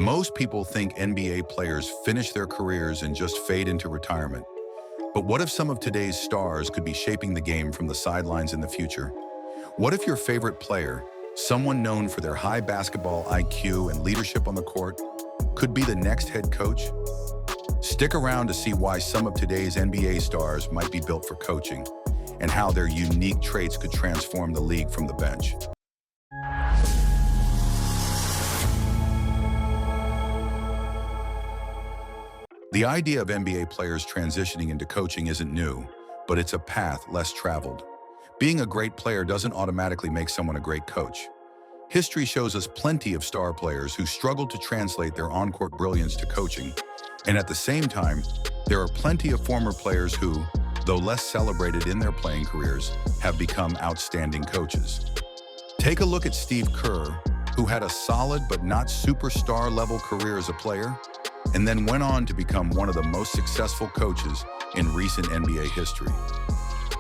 Most people think NBA players finish their careers and just fade into retirement. But what if some of today's stars could be shaping the game from the sidelines in the future? What if your favorite player, someone known for their high basketball IQ and leadership on the court, could be the next head coach? Stick around to see why some of today's NBA stars might be built for coaching and how their unique traits could transform the league from the bench. The idea of NBA players transitioning into coaching isn't new, but it's a path less traveled. Being a great player doesn't automatically make someone a great coach. History shows us plenty of star players who struggled to translate their on-court brilliance to coaching, and at the same time, there are plenty of former players who, though less celebrated in their playing careers, have become outstanding coaches. Take a look at Steve Kerr, who had a solid but not superstar-level career as a player, and then went on to become one of the most successful coaches in recent NBA history.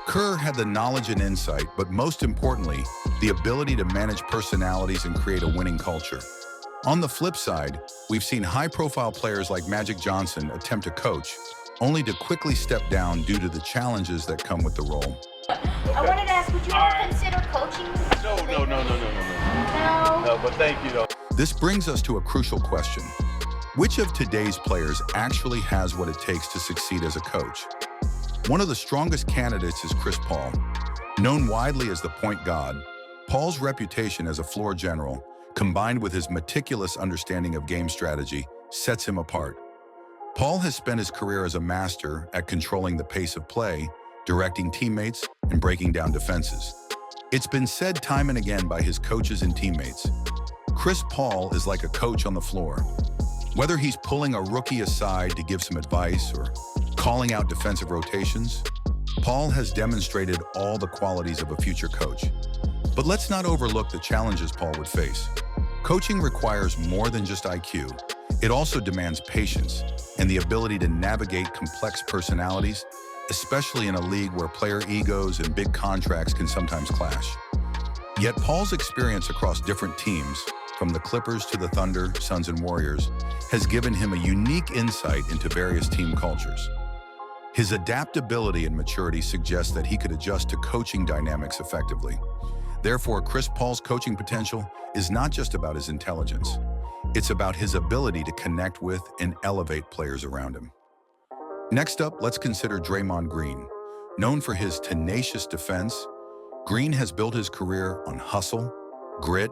Kerr had the knowledge and insight, but most importantly, the ability to manage personalities and create a winning culture. On the flip side, we've seen high-profile players like Magic Johnson attempt to coach, only to quickly step down due to the challenges that come with the role. I wanted to ask, would you ever consider coaching? No. No, but thank you, though. This brings us to a crucial question. Which of today's players actually has what it takes to succeed as a coach? One of the strongest candidates is Chris Paul. Known widely as the point god, Paul's reputation as a floor general, combined with his meticulous understanding of game strategy, sets him apart. Paul has spent his career as a master at controlling the pace of play, directing teammates, and breaking down defenses. It's been said time and again by his coaches and teammates, Chris Paul is like a coach on the floor. Whether he's pulling a rookie aside to give some advice or calling out defensive rotations, Paul has demonstrated all the qualities of a future coach. But let's not overlook the challenges Paul would face. Coaching requires more than just IQ. It also demands patience and the ability to navigate complex personalities, especially in a league where player egos and big contracts can sometimes clash. Yet Paul's experience across different teams, from the Clippers to the Thunder, Suns, and Warriors, has given him a unique insight into various team cultures. His adaptability and maturity suggest that he could adjust to coaching dynamics effectively. Therefore, Chris Paul's coaching potential is not just about his intelligence. It's about his ability to connect with and elevate players around him. Next up, let's consider Draymond Green. Known for his tenacious defense, Green has built his career on hustle, grit,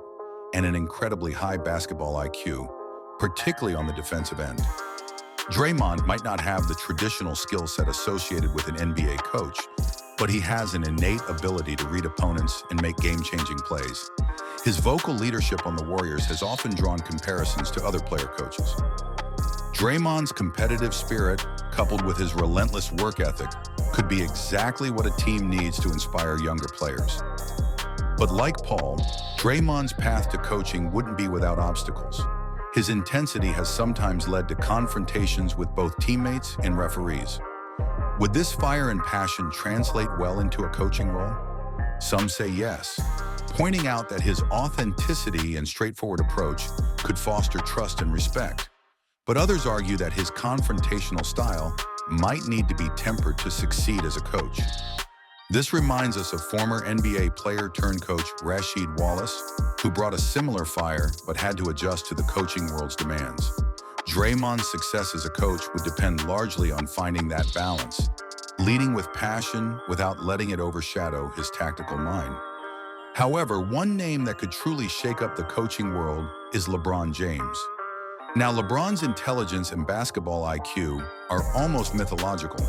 and an incredibly high basketball IQ, particularly on the defensive end. Draymond might not have the traditional skill set associated with an NBA coach, but he has an innate ability to read opponents and make game-changing plays. His vocal leadership on the Warriors has often drawn comparisons to other player coaches. Draymond's competitive spirit, coupled with his relentless work ethic, could be exactly what a team needs to inspire younger players. But like Paul, Draymond's path to coaching wouldn't be without obstacles. His intensity has sometimes led to confrontations with both teammates and referees. Would this fire and passion translate well into a coaching role? Some say yes, pointing out that his authenticity and straightforward approach could foster trust and respect. But others argue that his confrontational style might need to be tempered to succeed as a coach. This reminds us of former NBA player-turned-coach Rasheed Wallace, who brought a similar fire but had to adjust to the coaching world's demands. Draymond's success as a coach would depend largely on finding that balance, leading with passion without letting it overshadow his tactical mind. However, one name that could truly shake up the coaching world is LeBron James. Now, LeBron's intelligence and basketball IQ are almost mythological.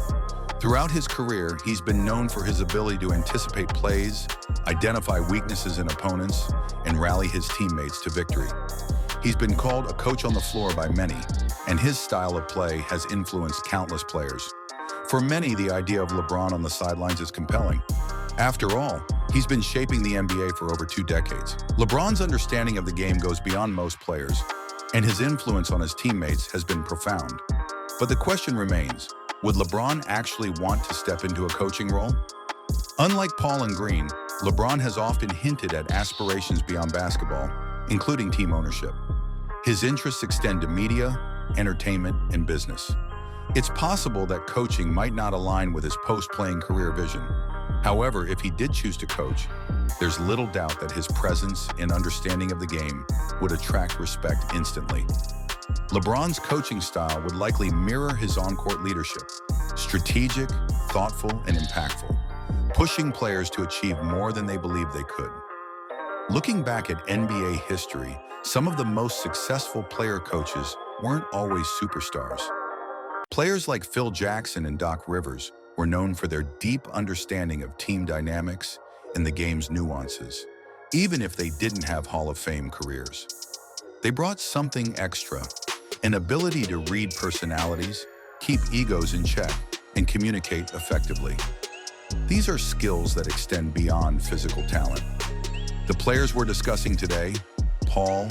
Throughout his career, he's been known for his ability to anticipate plays, identify weaknesses in opponents, and rally his teammates to victory. He's been called a coach on the floor by many, and his style of play has influenced countless players. For many, the idea of LeBron on the sidelines is compelling. After all, he's been shaping the NBA for over 2 decades. LeBron's understanding of the game goes beyond most players, and his influence on his teammates has been profound. But the question remains, would LeBron actually want to step into a coaching role? Unlike Paul and Green, LeBron has often hinted at aspirations beyond basketball, including team ownership. His interests extend to media, entertainment, and business. It's possible that coaching might not align with his post-playing career vision. However, if he did choose to coach, there's little doubt that his presence and understanding of the game would attract respect instantly. LeBron's coaching style would likely mirror his on-court leadership, strategic, thoughtful, and impactful, pushing players to achieve more than they believed they could. Looking back at NBA history, some of the most successful player coaches weren't always superstars. Players like Phil Jackson and Doc Rivers were known for their deep understanding of team dynamics and the game's nuances, even if they didn't have Hall of Fame careers. They brought something extra, an ability to read personalities, keep egos in check, and communicate effectively. These are skills that extend beyond physical talent. The players we're discussing today, Paul,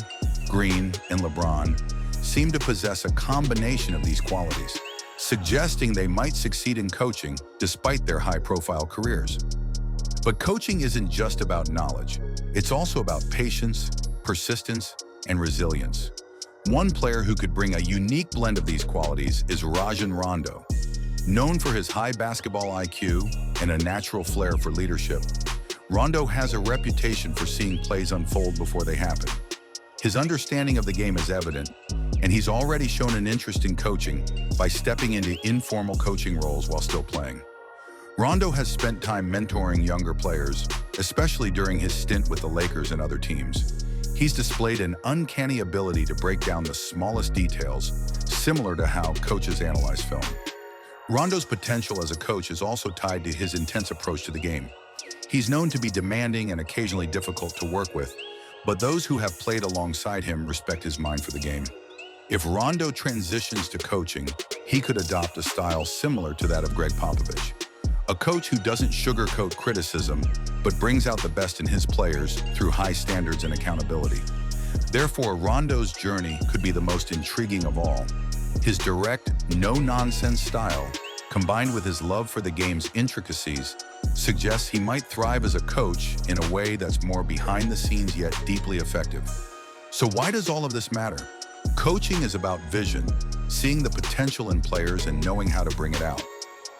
Green, and LeBron, seem to possess a combination of these qualities, suggesting they might succeed in coaching despite their high-profile careers. But coaching isn't just about knowledge. It's also about patience, persistence, and resilience. One player who could bring a unique blend of these qualities is Rajon Rondo. Known for his high basketball IQ and a natural flair for leadership, Rondo has a reputation for seeing plays unfold before they happen. His understanding of the game is evident, and he's already shown an interest in coaching by stepping into informal coaching roles while still playing. Rondo has spent time mentoring younger players, especially during his stint with the Lakers and other teams. He's displayed an uncanny ability to break down the smallest details, similar to how coaches analyze film. Rondo's potential as a coach is also tied to his intense approach to the game. He's known to be demanding and occasionally difficult to work with, but those who have played alongside him respect his mind for the game. If Rondo transitions to coaching, he could adopt a style similar to that of Greg Popovich, a coach who doesn't sugarcoat criticism, but brings out the best in his players through high standards and accountability. Therefore, Rondo's journey could be the most intriguing of all. His direct, no-nonsense style, combined with his love for the game's intricacies, suggests he might thrive as a coach in a way that's more behind the scenes yet deeply effective. So why does all of this matter? Coaching is about vision, seeing the potential in players and knowing how to bring it out.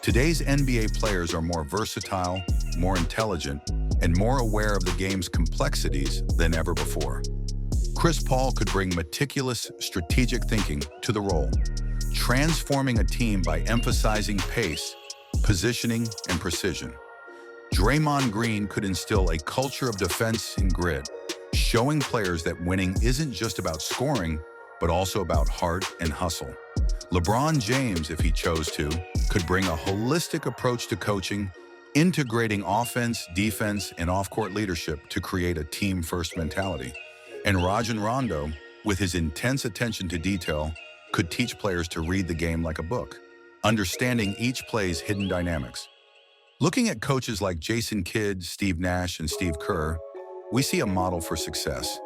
Today's NBA players are more versatile, more intelligent, and more aware of the game's complexities than ever before. Chris Paul could bring meticulous, strategic thinking to the role, transforming a team by emphasizing pace, positioning, and precision. Draymond Green could instill a culture of defense and grit, showing players that winning isn't just about scoring, but also about heart and hustle. LeBron James, if he chose to, could bring a holistic approach to coaching, integrating offense, defense, and off-court leadership to create a team-first mentality. And Rajon Rondo, with his intense attention to detail, could teach players to read the game like a book, understanding each play's hidden dynamics. Looking at coaches like Jason Kidd, Steve Nash, and Steve Kerr, we see a model for success.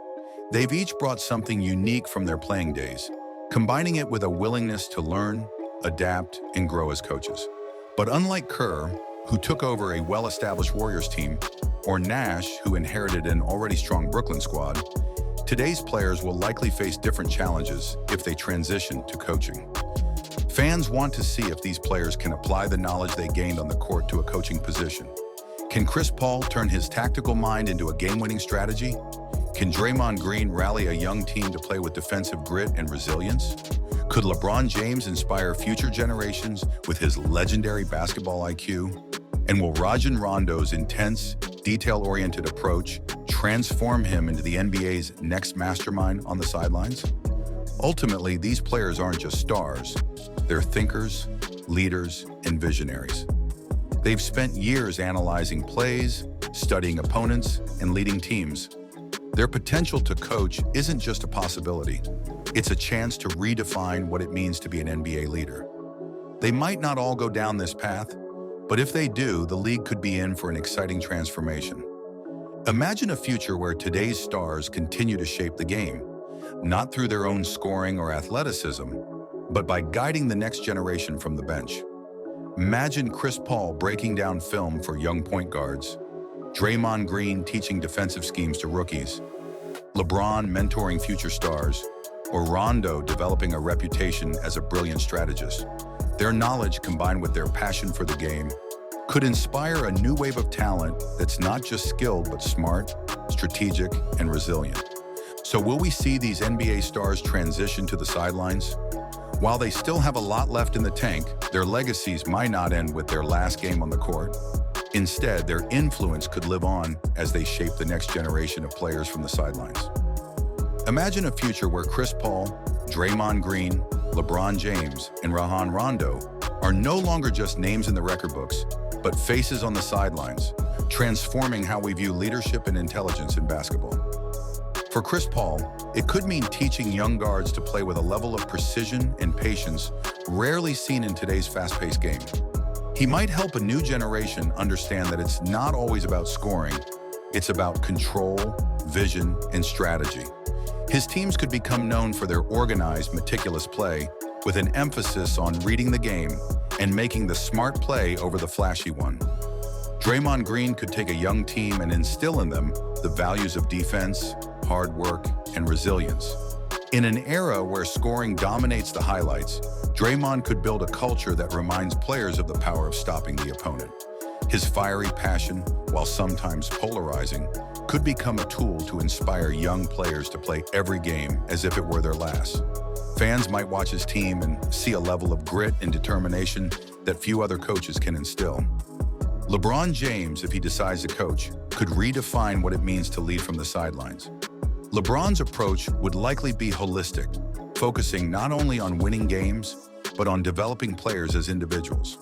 They've each brought something unique from their playing days, combining it with a willingness to learn, adapt, and grow as coaches. But unlike Kerr, who took over a well-established Warriors team, or Nash, who inherited an already strong Brooklyn squad, today's players will likely face different challenges if they transition to coaching. Fans want to see if these players can apply the knowledge they gained on the court to a coaching position. Can Chris Paul turn his tactical mind into a game-winning strategy? Can Draymond Green rally a young team to play with defensive grit and resilience? Could LeBron James inspire future generations with his legendary basketball IQ? And will Rajon Rondo's intense, detail-oriented approach transform him into the NBA's next mastermind on the sidelines? Ultimately, these players aren't just stars. They're thinkers, leaders, and visionaries. They've spent years analyzing plays, studying opponents, and leading teams. Their potential to coach isn't just a possibility. It's a chance to redefine what it means to be an NBA leader. They might not all go down this path, but if they do, the league could be in for an exciting transformation. Imagine a future where today's stars continue to shape the game, not through their own scoring or athleticism, but by guiding the next generation from the bench. Imagine Chris Paul breaking down film for young point guards, Draymond Green teaching defensive schemes to rookies, LeBron mentoring future stars, or Rondo developing a reputation as a brilliant strategist. Their knowledge, combined with their passion for the game, could inspire a new wave of talent that's not just skilled, but smart, strategic, and resilient. So will we see these NBA stars transition to the sidelines? While they still have a lot left in the tank, their legacies might not end with their last game on the court. Instead, their influence could live on as they shape the next generation of players from the sidelines. Imagine a future where Chris Paul, Draymond Green, LeBron James, and Rajon Rondo are no longer just names in the record books, but faces on the sidelines, transforming how we view leadership and intelligence in basketball. For Chris Paul, it could mean teaching young guards to play with a level of precision and patience rarely seen in today's fast-paced game. He might help a new generation understand that it's not always about scoring, it's about control, vision, and strategy. His teams could become known for their organized, meticulous play, with an emphasis on reading the game and making the smart play over the flashy one. Draymond Green could take a young team and instill in them the values of defense, hard work, and resilience. In an era where scoring dominates the highlights, Draymond could build a culture that reminds players of the power of stopping the opponent. His fiery passion, while sometimes polarizing, could become a tool to inspire young players to play every game as if it were their last. Fans might watch his team and see a level of grit and determination that few other coaches can instill. LeBron James, if he decides to coach, could redefine what it means to lead from the sidelines. LeBron's approach would likely be holistic, focusing not only on winning games, but on developing players as individuals.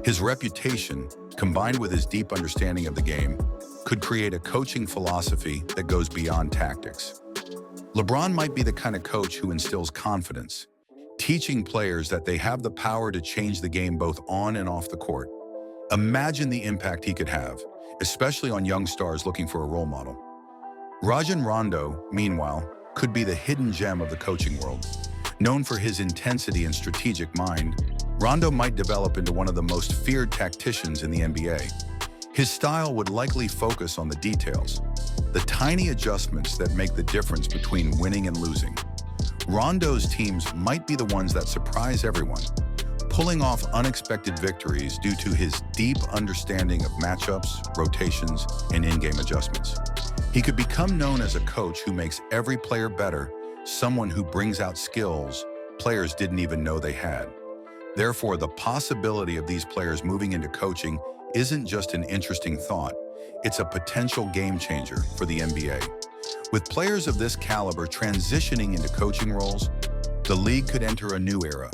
His reputation, combined with his deep understanding of the game, could create a coaching philosophy that goes beyond tactics. LeBron might be the kind of coach who instills confidence, teaching players that they have the power to change the game both on and off the court. Imagine the impact he could have, especially on young stars looking for a role model. Rajon Rondo, meanwhile, could be the hidden gem of the coaching world. Known for his intensity and strategic mind, Rondo might develop into one of the most feared tacticians in the NBA. His style would likely focus on the details, the tiny adjustments that make the difference between winning and losing. Rondo's teams might be the ones that surprise everyone, pulling off unexpected victories due to his deep understanding of matchups, rotations, and in-game adjustments. He could become known as a coach who makes every player better, someone who brings out skills players didn't even know they had. Therefore, the possibility of these players moving into coaching isn't just an interesting thought, it's a potential game changer for the NBA. With players of this caliber transitioning into coaching roles, the league could enter a new era,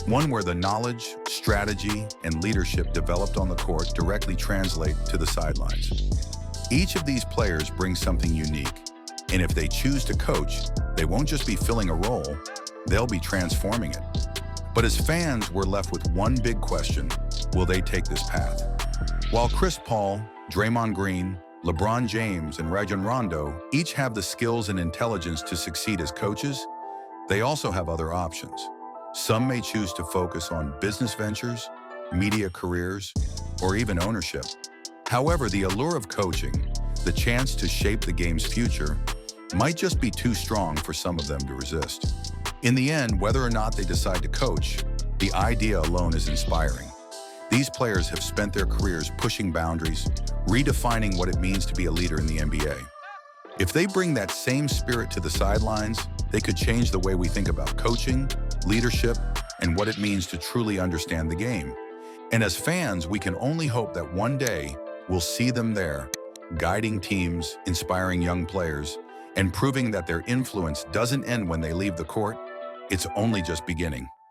one where the knowledge, strategy, and leadership developed on the court directly translate to the sidelines. Each of these players brings something unique, and if they choose to coach, they won't just be filling a role, they'll be transforming it. But as fans, we're left with one big question: will they take this path? While Chris Paul, Draymond Green, LeBron James, and Rajon Rondo each have the skills and intelligence to succeed as coaches, they also have other options. Some may choose to focus on business ventures, media careers, or even ownership. However, the allure of coaching, the chance to shape the game's future, might just be too strong for some of them to resist. In the end, whether or not they decide to coach, the idea alone is inspiring. These players have spent their careers pushing boundaries, redefining what it means to be a leader in the NBA. If they bring that same spirit to the sidelines, they could change the way we think about coaching, leadership, and what it means to truly understand the game. And as fans, we can only hope that one day we'll see them there, guiding teams, inspiring young players, and proving that their influence doesn't end when they leave the court, it's only just beginning.